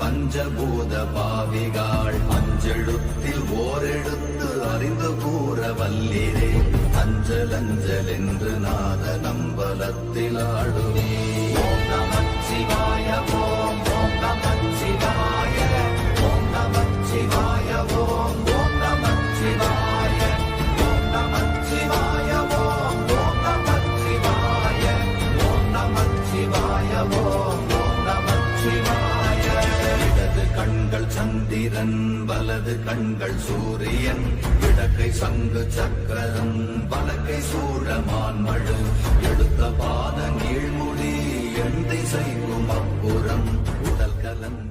பஞ்சபூத பாவிகாள் அஞ்செழுத்தில் ஓரெழுத்து அறிந்து கூற வல்லிரே அஞ்சல் அஞ்சல் என்று நாத நம்பலத்தில் ஆடுவே ஓம் நமச்சிவாய ஓம் ஓம் நமச்சிவாய ஓம் நமச்சிவாய ஓம் ஓம் நமச்சிவாய ஓம் நமச்சிவாய ஓம் ஓம் நமச்சிவாய ஓம் நமச்சிவாய ஓம் ஓம் நமச்சிவாய இடது கண்கள் சந்திரன் வலது கண்கள் சூரியன் இடக்கை சங்கு சக்கரம் வலக்கை சூழமான் மழு எடுத்த பாத நீழ்முடி எண் திசைக்கும் அப்புறம் உடல் கலன்